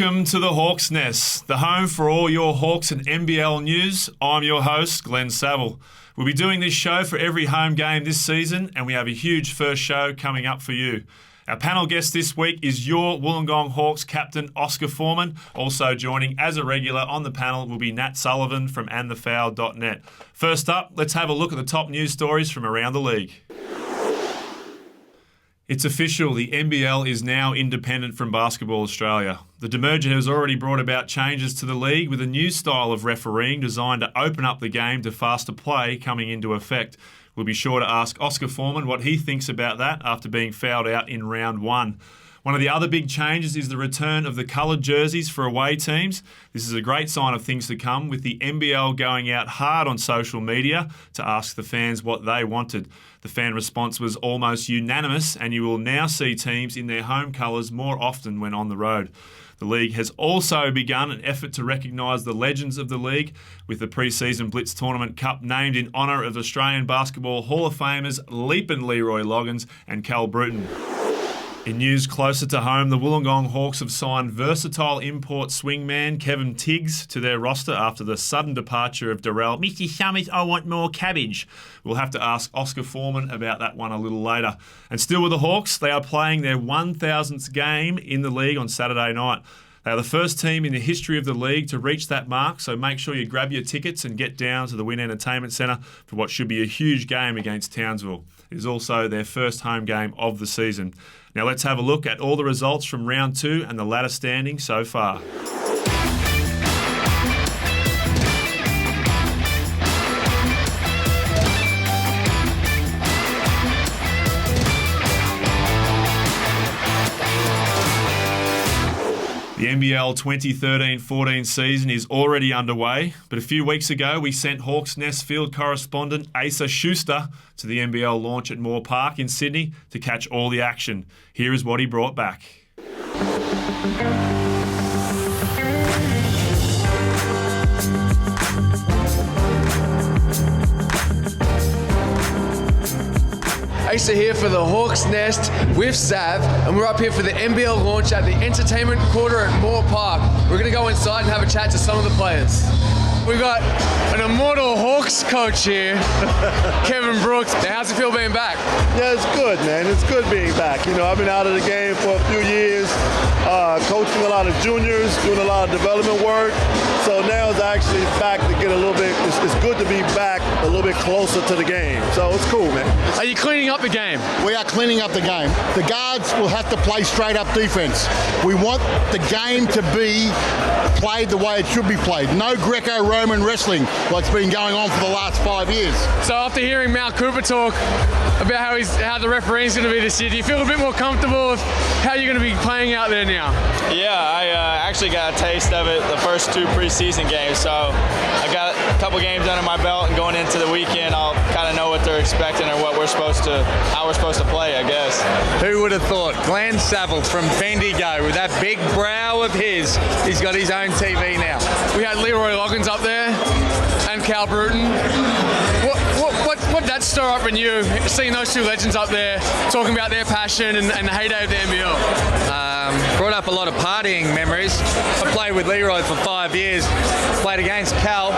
Welcome to the Hawks Nest, the home for all your Hawks and NBL news. I'm your host, Glenn Saville. We'll be doing this show for every home game this season, and we have a huge first show coming up for you. Our panel guest this week is your Wollongong Hawks captain, Oscar Foreman. Also joining as a regular on the panel will be Nat Sullivan from andthefoul.net. First up, let's have a look at the top news stories from around the league. It's official, the NBL is now independent from Basketball Australia. The demerger has already brought about changes to the league with a new style of refereeing designed to open up the game to faster play coming into effect. We'll be sure to ask Oscar Foreman what he thinks about that after being fouled out in round one. One of the other big changes is the return of the coloured jerseys for away teams. This is a great sign of things to come, with the NBL going out hard on social media to ask the fans what they wanted. The fan response was almost unanimous, and you will now see teams in their home colours more often when on the road. The league has also begun an effort to recognise the legends of the league, with the pre-season Blitz Tournament Cup named in honour of Australian Basketball Hall of Famers Leapin' Leroy Loggins and Cal Bruton. In news closer to home, the Wollongong Hawks have signed versatile import swingman Kevin Tiggs to their roster after the sudden departure of Darrell. Mr. Summers, I want more cabbage. We'll have to ask Oscar Foreman about that one a little later. And still with the Hawks, they are playing their 1,000th game in the league on Saturday night. They are the first team in the history of the league to reach that mark, so make sure you grab your tickets and get down to the Wynn Entertainment Centre for what should be a huge game against Townsville. It is also their first home game of the season. Now let's have a look at all the results from round two and the ladder standing so far. The NBL 2013-14 season is already underway, but a few weeks ago we sent Hawks Nest field correspondent Asa Schuster to the NBL launch at Moore Park in Sydney to catch all the action. Here is what he brought back. Asa here for the Hawks Nest with Sav, and we're up here for the NBL launch at the Entertainment Quarter at Moore Park. We're going to go inside and have a chat to some of the players. We've got an immortal Hawks coach here, Kevin Brooks. Now, how's it feel being back? Yeah, it's good, man. It's good being back. You know, I've been out of the game for a few years, coaching a lot of juniors, doing a lot of development work. So now it's actually back to get a little bit, it's good to be back a little bit closer to the game. So it's cool, man. Are you cleaning up the game? We are cleaning up the game. The guards will have to play straight up defense. We want the game to be played the way it should be played. No Greco-Roman wrestling like it's been going on for the last 5 years. So after hearing Mal Cooper talk about how the referee's going to be this year, do you feel a bit more comfortable with how you're going to be playing out there now? Yeah, I actually got a taste of it the first two preseason games, so I got a couple games under my belt, and going into the weekend I'll kind of know what they're expecting or how we're supposed to play, I guess. Who would have thought? Glenn Saville from Bendigo with that big brow of his. He's got his own TV now. We had Leroy Loggins up there and Cal Bruton. What did that stir up in you, seeing those two legends up there talking about their passion and the heyday of the NBL? Brought up a lot of partying memories. I played with Leroy for 5 years, played against Cal,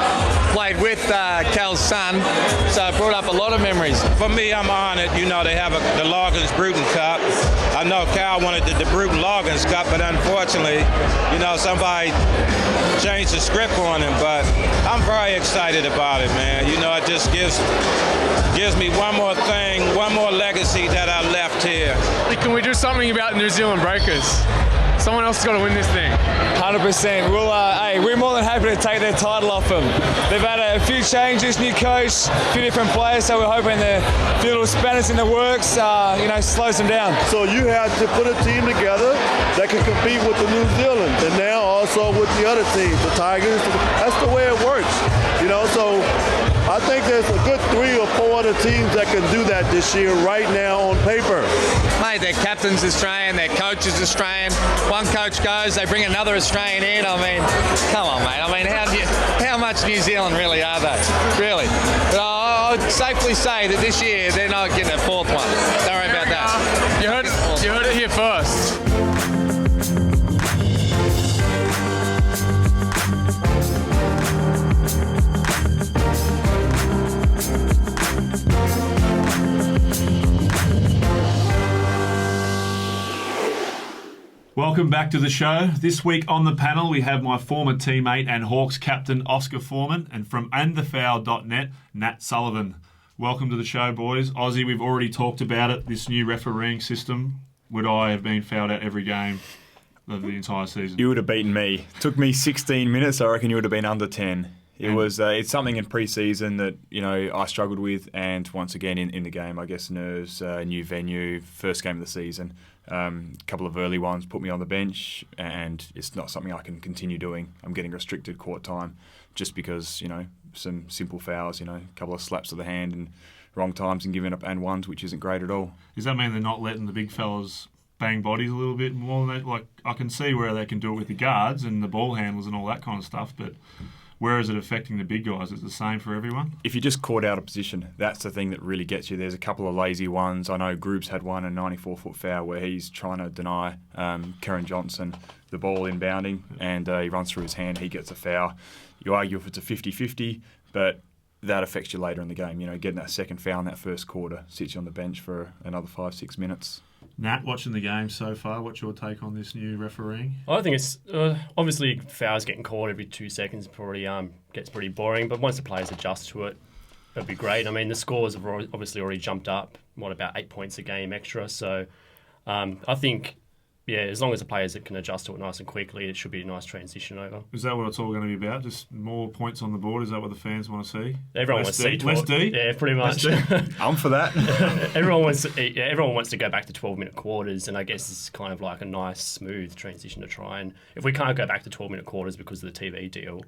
played with Cal's son, so it brought up a lot of memories. For me, I'm honored, they have the Loggins-Bruton Cup. I know Cal wanted the Bruton-Loggins Cup, but unfortunately, somebody changed the script on him, but I'm very excited about it, man. It just gives me one more thing, one more legacy that I left here. Can we do something about the New Zealand Breakers? Someone else has got to win this thing. 100%. We're more than happy to take their title off them. They've had a few changes, new coach, a few different players, so we're hoping the few little spanners in the works, slows them down. So you have to put a team together that can compete with the New Zealand, and now also with the other teams, the Tigers. That's the way it works. So I think there's a good 3 or 4 other teams that can do that this year right now on paper. Mate, their captain's Australian, their coach is Australian. One coach goes, they bring another Australian in. Come on, mate. How much New Zealand really are they? Really? But I would safely say that this year they're not getting a 4th one. Don't worry about that. You heard it here first. Welcome back to the show. This week on the panel, we have my former teammate and Hawks captain, Oscar Foreman, and from andthefoul.net, Nat Sullivan. Welcome to the show, boys. Aussie, we've already talked about it, this new refereeing system. Would I have been fouled out every game of the entire season? You would have beaten me. Took me 16 minutes. I reckon you would have been under 10. It's something in pre-season that I struggled with, and once again in the game, I guess nerves, new venue, first game of the season, a couple of early ones put me on the bench, and it's not something I can continue doing. I'm getting restricted court time just because some simple fouls, a couple of slaps of the hand and wrong times and giving up and ones, which isn't great at all. Does that mean they're not letting the big fellas bang bodies a little bit more than that? Like, I can see where they can do it with the guards and the ball handlers and all that kind of stuff, but where is it affecting the big guys? Is it the same for everyone? If you just caught out of position, that's the thing that really gets you. There's a couple of lazy ones. I know Groups had one, a 94-foot foul, where he's trying to deny Karen Johnson the ball inbounding, and he runs through his hand, he gets a foul. You argue if it's a 50-50, but that affects you later in the game. Getting that second foul in that first quarter sits you on the bench for another 5-6 minutes. Nat, watching the game so far, what's your take on this new refereeing? I think it's obviously fouls getting called every 2 seconds probably gets pretty boring, but once the players adjust to it, it'd be great. I mean, the scores have obviously already jumped up, about 8 points a game extra, so I think, as long as the players can adjust to it nice and quickly, it should be a nice transition over. Is that what it's all going to be about? Just more points on the board? Is that what the fans want to see? Everyone wants to see less D? Yeah, pretty much. I'm for that. Everyone wants to go back to 12-minute quarters, and I guess it's kind of like a nice, smooth transition to try. And if we can't go back to 12-minute quarters because of the TV deal,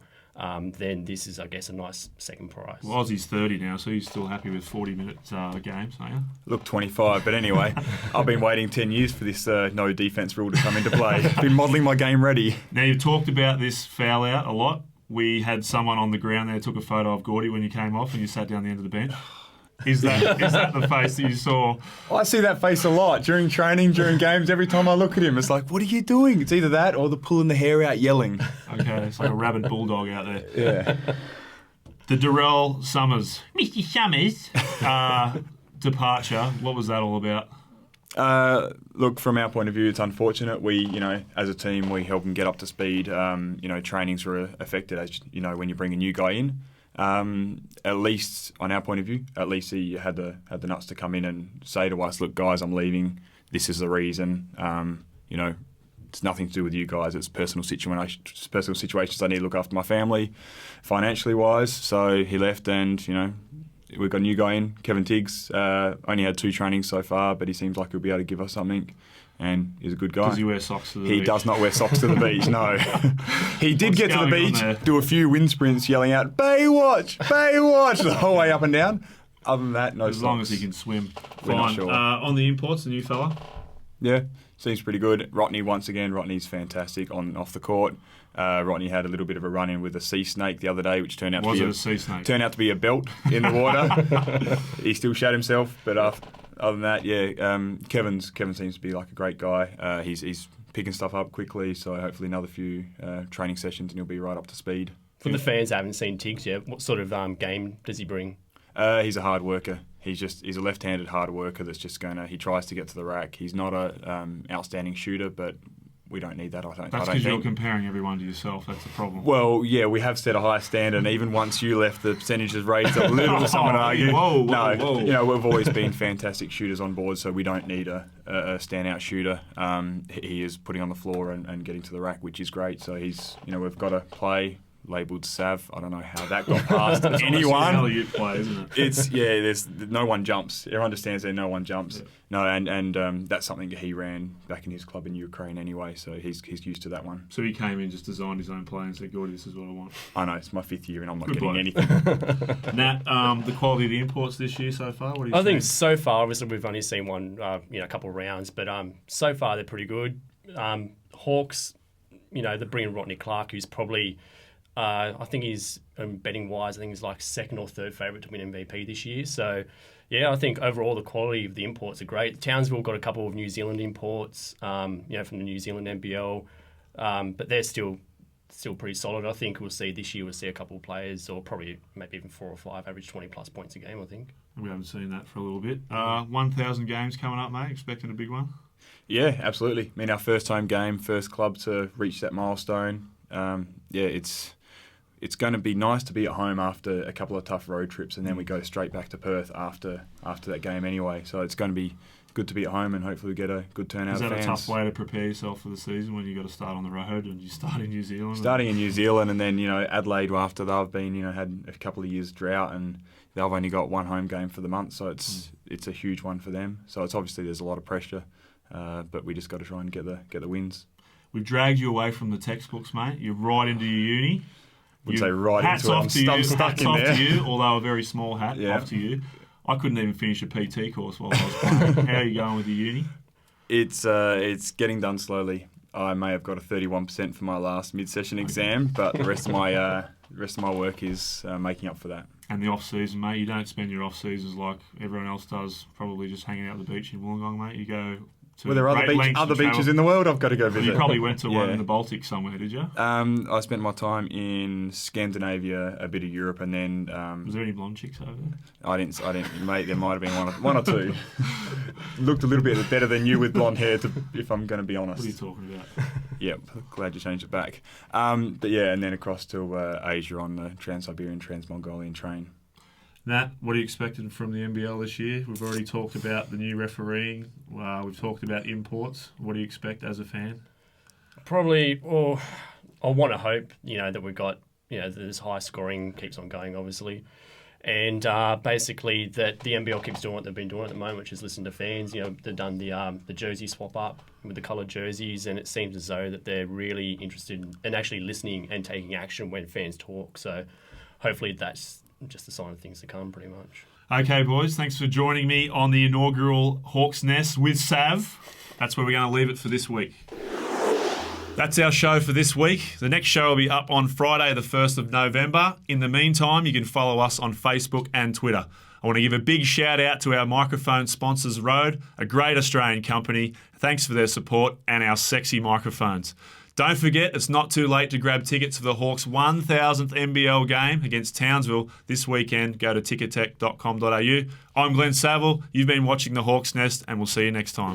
then this is, I guess, a nice second prize. Well, Aussie's 30 now, so he's still happy with 40-minute games, aren't you? Look, 25, but anyway, I've been waiting 10 years for this no defence rule to come into play. Been modelling my game ready. Now, you've talked about this foul out a lot. We had someone on the ground there took a photo of Gordy when you came off and you sat down the end of the bench. Is that the face that you saw? I see that face a lot during training, during games. Every time I look at him, it's like, what are you doing? It's either that or the pulling the hair out yelling. Okay, it's like a rabid bulldog out there. Yeah. The Darrell Summers, Mr. Summers, departure. What was that all about? Look, from our point of view, it's unfortunate. We, as a team, we help him get up to speed. Trainings were affected, as when you bring a new guy in. At least on our point of view, at least he had the nuts to come in and say to us, "Look, guys, I'm leaving. This is the reason. It's nothing to do with you guys. It's personal situations. I need to look after my family, financially wise." So he left, and we've got a new guy in, Kevin Tiggs. Only had 2 trainings so far, but he seems like he'll be able to give us something. And he's a good guy. Does he wear socks to the beach? He does not wear socks to the beach, no. He did get to the beach, do a few wind sprints yelling out, Baywatch, Baywatch, the whole way up and down. Other than that, no socks. As long as he can swim. We're not sure. On the imports, the new fella? Yeah, seems pretty good. Rodney, once again, Rodney's fantastic off the court. Rodney had a little bit of a run-in with a sea snake the other day, which turned out to be a belt in the water. He still shat himself, but other than that, Kevin seems to be like a great guy. He's picking stuff up quickly, so hopefully another few training sessions and he'll be right up to speed. For the fans that haven't seen Tiggs yet, what sort of game does he bring? He's a hard worker. He's a left-handed hard worker that's just he tries to get to the rack. He's not a outstanding shooter, but we don't need that, I don't think. That's because you're comparing everyone to yourself. That's the problem. Well, yeah, we have set a high standard, and even once you left, the percentages raised a little, some would argue. Whoa. We've always been fantastic shooters on board, so we don't need a standout shooter. He is putting on the floor and getting to the rack, which is great. So we've got to play labelled Sav. I don't know how that got past anyone. It's play, isn't it? There's no one jumps. Everyone understands that no one jumps. Yeah. No, and that's something that he ran back in his club in Ukraine anyway, so he's used to that one. So he came in, just designed his own play and said, Gordy, this is what I want. I know, it's my 5th year and I'm not Good getting bloke. anything. Nat, the quality of the imports this year so far, what do you I think so far, obviously we've only seen one, a couple of rounds, but so far they're pretty good. Hawks, they're bringing Rodney Clark, who's probably... I think he's, betting wise, I think he's like 2nd or 3rd favourite to win MVP this year. So, I think overall the quality of the imports are great. Townsville got a couple of New Zealand imports, from the New Zealand NBL, but they're still pretty solid. I think we'll see a couple of players, or probably maybe even 4 or 5, average 20+ points a game, I think. We haven't seen that for a little bit. 1,000 games coming up, mate. Expecting a big one? Yeah, absolutely. I mean, our first home game, first club to reach that milestone. It's going to be nice to be at home after a couple of tough road trips, and then we go straight back to Perth after that game anyway. So it's going to be good to be at home, and hopefully we get a good turnout of fans. Is that a tough way to prepare yourself for the season when you got to start on the road and you start in New Zealand? Starting in New Zealand, and then Adelaide after they've been had a couple of years drought, and they've only got one home game for the month, so it's a huge one for them. So it's obviously there's a lot of pressure, but we just got to try and get the wins. We've dragged you away from the textbooks, mate. You're right into your uni. Wouldn't say right into it. I'm stuck in there. Hats off to you, although a very small hat off to you. I couldn't even finish a PT course while I was playing. How are you going with your uni? It's getting done slowly. I may have got a 31% for my last mid-session exam, but the rest of my work is making up for that. And the off-season, mate, you don't spend your off-seasons like everyone else does, probably just hanging out at the beach in Wollongong, mate. You go to there are other beaches in the world I've got to go visit. You probably went to one in the Baltic somewhere, did you? I spent my time in Scandinavia, a bit of Europe, and then... was there any blonde chicks over there? I didn't, mate. There might have been one or two. Looked a little bit better than you with blonde hair, if I'm going to be honest. What are you talking about? Yep, glad you changed it back. But yeah, and then across to Asia on the Trans-Siberian, Trans-Mongolian train. Nat, what are you expecting from the NBL this year? We've already talked about the new refereeing. We've talked about imports. What do you expect as a fan? Probably, I want to hope, that we've got, this high scoring keeps on going, obviously. And basically that the NBL keeps doing what they've been doing at the moment, which is listen to fans. They've done the jersey swap up with the coloured jerseys, and it seems as though that they're really interested in actually listening and taking action when fans talk. So hopefully that's just a sign of things to come, pretty much. Okay, boys, thanks for joining me on the inaugural Hawks Nest with Sav. That's where we're going to leave it for this week. That's our show for this week. The next show will be up on Friday, the 1st of November. In the meantime, you can follow us on Facebook and Twitter. I want to give a big shout out to our microphone sponsors, Rode, a great Australian company. Thanks for their support and our sexy microphones. Don't forget, it's not too late to grab tickets for the Hawks' 1000th NBL game against Townsville this weekend. Go to tickettech.com.au. I'm Glenn Saville. You've been watching the Hawks Nest, and we'll see you next time.